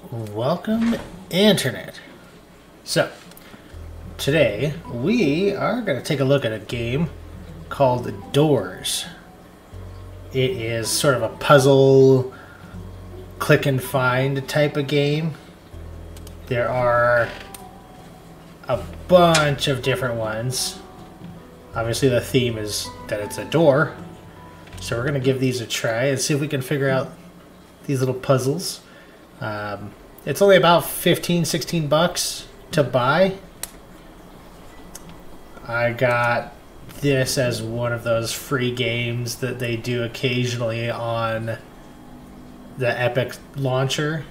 Welcome, Internet. So, today we are going to take a look at a game called Doors. It is sort of a puzzle, click and find type of game. There are a bunch of different ones. Obviously the theme is that it's a door. So we're going to give these a try and see if we can figure out these little puzzles. It's only about 15, 16 bucks to buy. I got this as one of those free games that they do occasionally on the Epic launcher.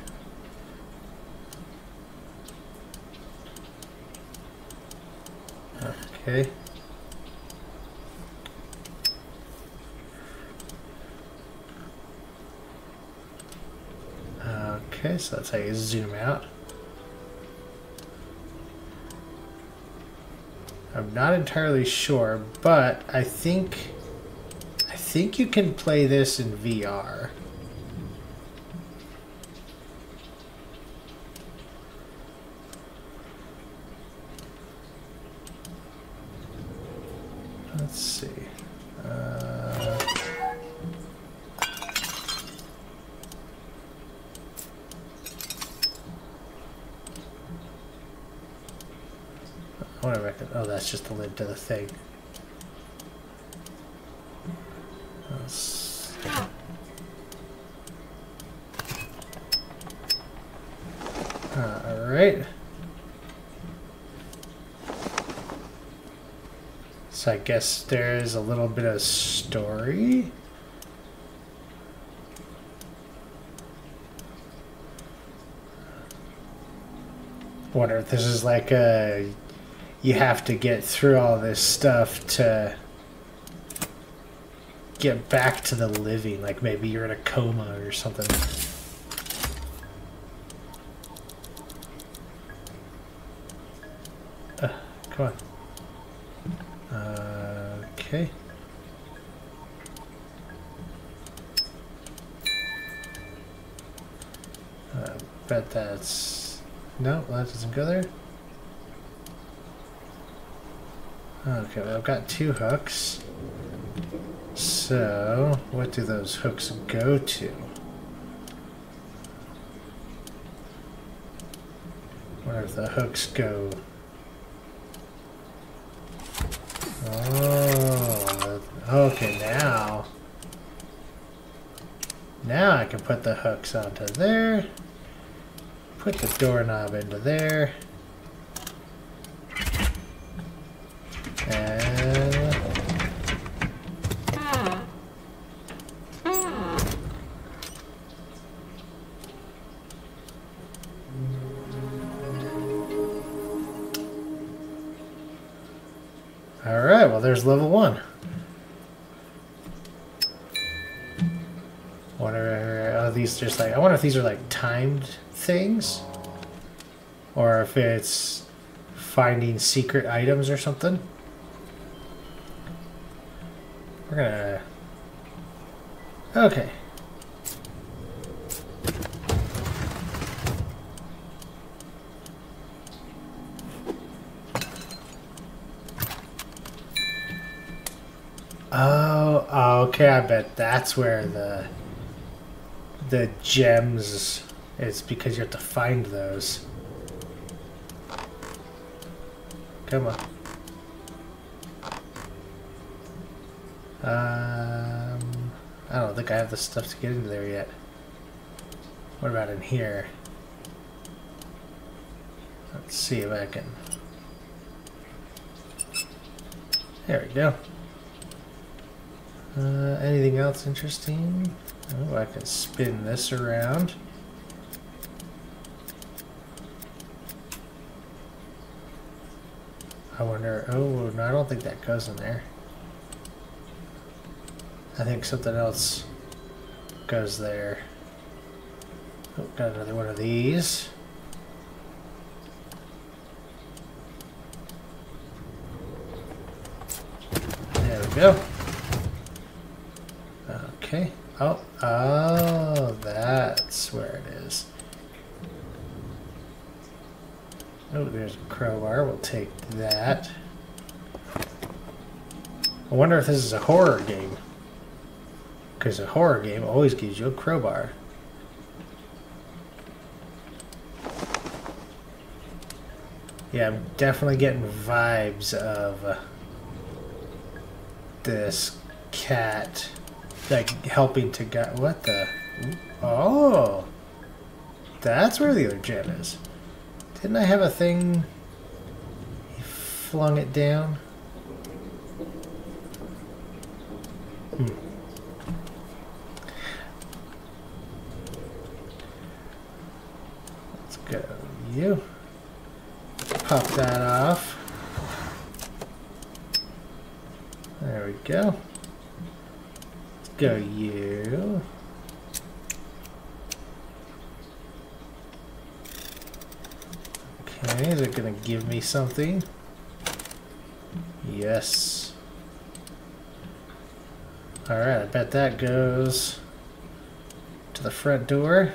Okay. Okay, so that's how you zoom out. I'm not entirely sure, but I think you can play this in VR. Let's see. I wonder if I can, oh, that's just the lid to the thing. Alright. So I guess there's a little bit of story. Wonder if this is like a... You have to get through all this stuff to get back to the living. Like maybe you're in a coma or something. Come on. Okay. I bet that's... No, that doesn't go there. Okay, well, I've got two hooks. So, what do those hooks go to? Where if the hooks go? Oh, okay, now. Now I can put the hooks onto there. Put the doorknob into there. Alright, well there's level 1. Wonder, these just like, I wonder if these are like timed things? Or if it's finding secret items or something? We're gonna... Okay. Oh, okay, I bet that's where the gems is, because you have to find those. Come on. I don't think I have the stuff to get into there yet. What about in here? Let's see if I can... There we go. Anything else interesting? Oh, I can spin this around. I wonder... Oh, no, I don't think that goes in there. I think something else goes there. Oh, got another one of these. There we go. Okay. Oh, that's where it is. Oh, there's a crowbar. We'll take that. I wonder if this is a horror game. Because a horror game always gives you a crowbar. Yeah, I'm definitely getting vibes of this cat, like helping to get what the? Oh, that's where the other gem is. Didn't I have a thing? He flung it down. Let's go, you. Pop that off. There we go. Let's go, you. Okay, is it gonna give me something? Yes. Alright, I bet that goes to the front door.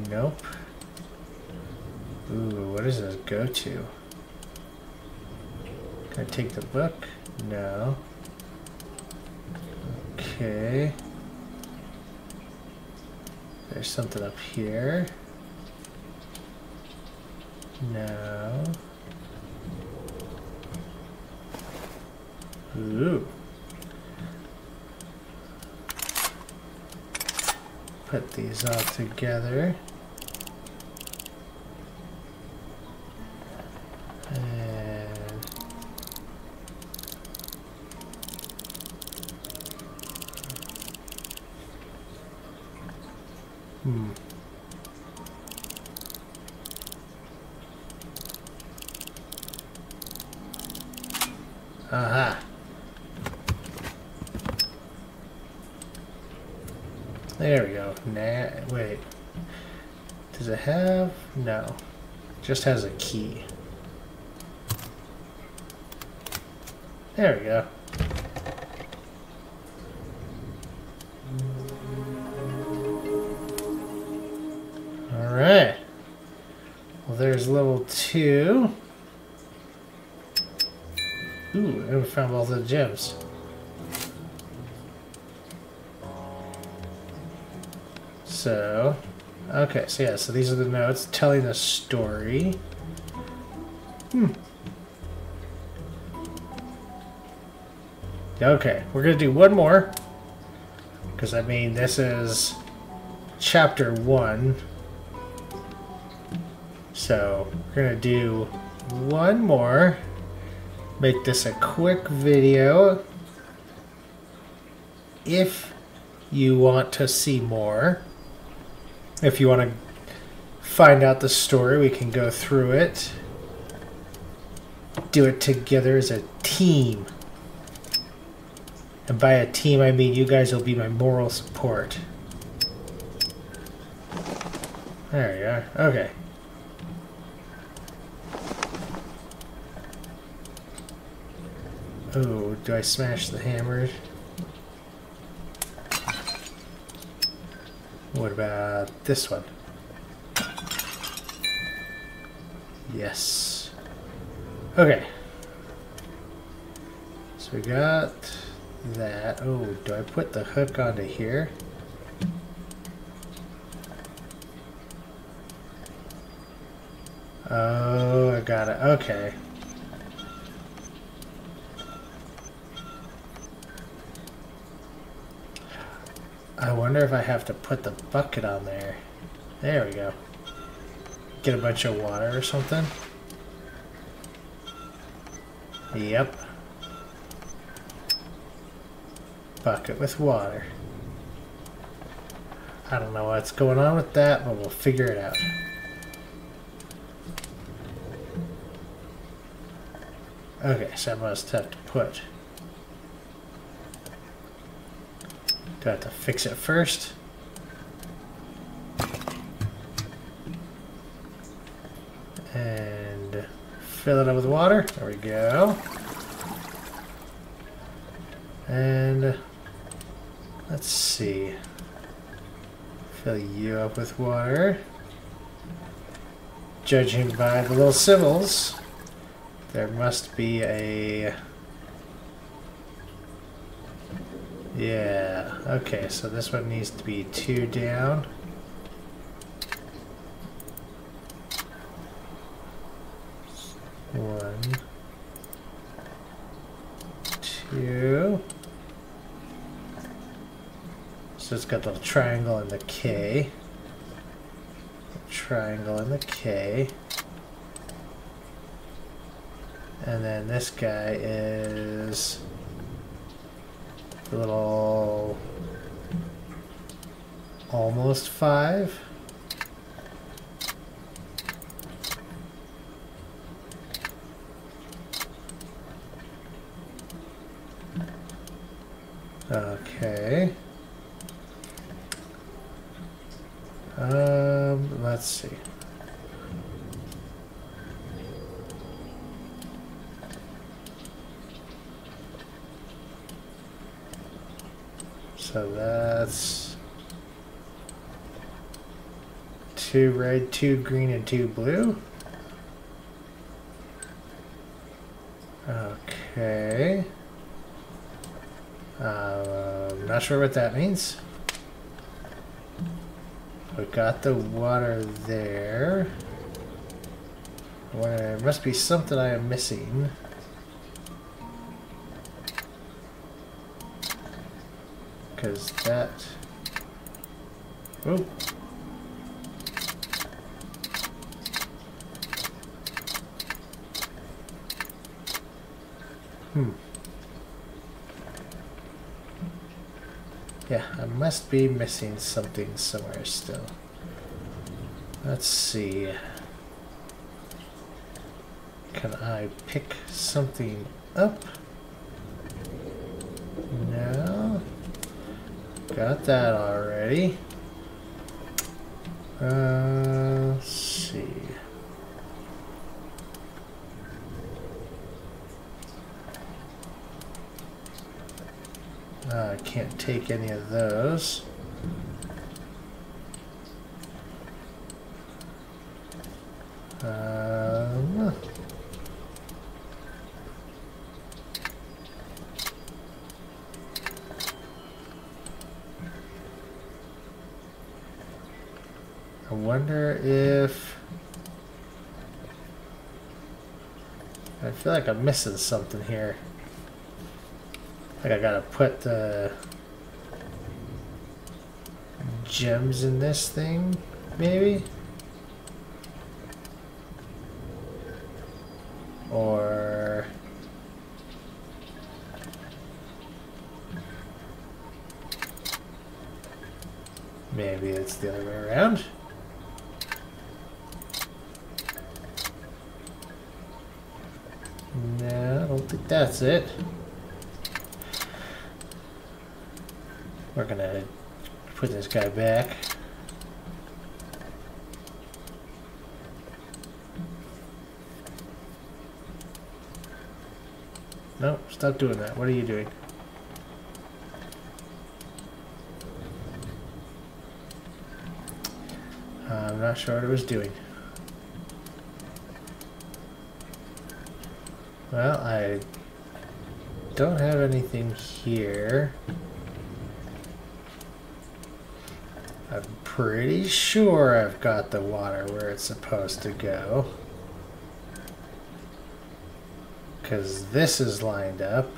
Nope. Ooh, what does this go to? Can I take the book? No. Okay. There's something up here. No. Ooh. Put these all together. Aha. There we go. Nah, wait. Does it have? No. It just has a key. There we go. Alright. Well, there's level 2. Ooh, and we found all the gems. So, okay, so yeah, so these are the notes telling the story. Okay, we're gonna do one more. Because, I mean, this is chapter 1. So, we're gonna do one more. Make this a quick video. If you want to see more, if you want to find out the story, we can go through it. Do it together as a team. And by a team, I mean you guys will be my moral support. There you are. Okay. Oh, do I smash the hammer? What about this one? Yes. Okay. So we got that. Oh, do I put the hook onto here? Oh, I got it. Okay. I wonder if I have to put the bucket on there. There we go. Get a bunch of water or something. Yep. Bucket with water. I don't know what's going on with that, but we'll figure it out. Okay, so I must have to put... Do I have to fix it first? And fill it up with water. There we go. And let's see. Fill you up with water. Judging by the little symbols, there must be a... Yeah, okay, so this one needs to be 2 down. One, 2. So it's got the triangle and the K. Triangle and the K. And then this guy is a little almost 5. Okay. Let's see. So that's 2 red, 2 green, and 2 blue. Okay. Not sure what that means. We got the water there. Well, there must be something I am missing. Because that... Oh. Yeah, I must be missing something somewhere still. Let's see. Can I pick something up? No. Got that already. Let's see. I can't take any of those. I wonder if... I feel like I'm missing something here. Like I gotta put the gems in this thing, maybe? Or... maybe it's the other way around. No, I don't think that's it. We're gonna put this guy back. No, stop doing that. What are you doing? I'm not sure what it was doing. Well, I don't have anything here. I'm pretty sure I've got the water where it's supposed to go. Because this is lined up.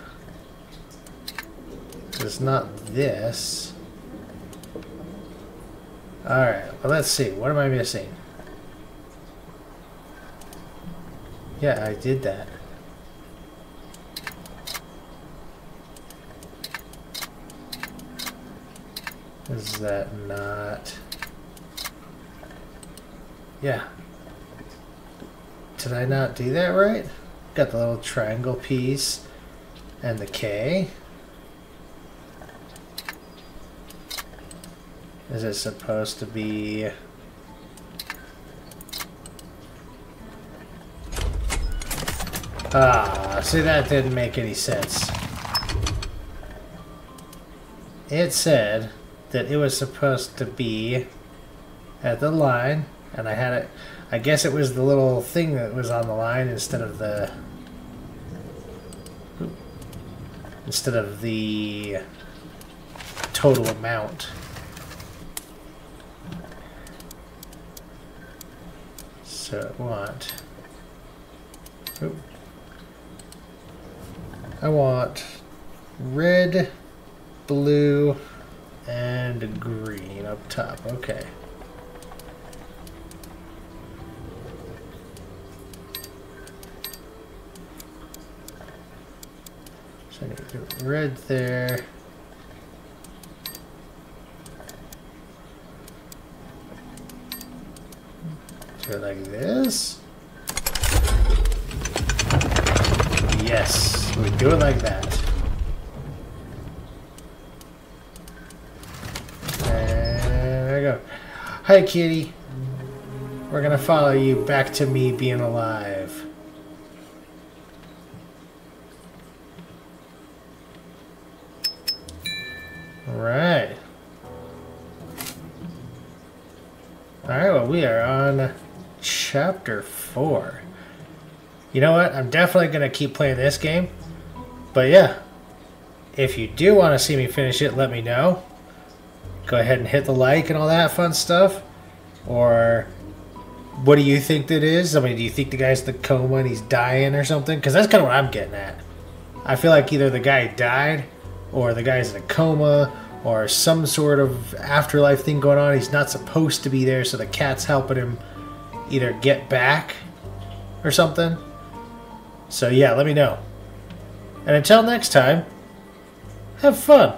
It's not this. Alright, well let's see. What am I missing? Yeah, I did that. Is that not... Yeah. Did I not do that right? Got the little triangle piece and the K. Is it supposed to be... Ah, see, that didn't make any sense. It said that it was supposed to be at the line and I had it. I guess it was the little thing that was on the line instead of the total amount. So I want red, blue, and green up top. Okay. So I need to do red there. Do it like this. Yes, we do it like that. And there we go. Hi, kitty. We're gonna follow you back to me being alive. Alright. Alright, well, we are on Chapter 4. You know what? I'm definitely going to keep playing this game. But yeah, if you do want to see me finish it, let me know. Go ahead and hit the like and all that fun stuff. Or what do you think that is? I mean, do you think the guy's in the coma and he's dying or something? Because that's kind of what I'm getting at. I feel like either the guy died or the guy's in a coma or some sort of afterlife thing going on. He's not supposed to be there, so the cat's helping him either get back or something. So yeah, let me know. And until next time, have fun.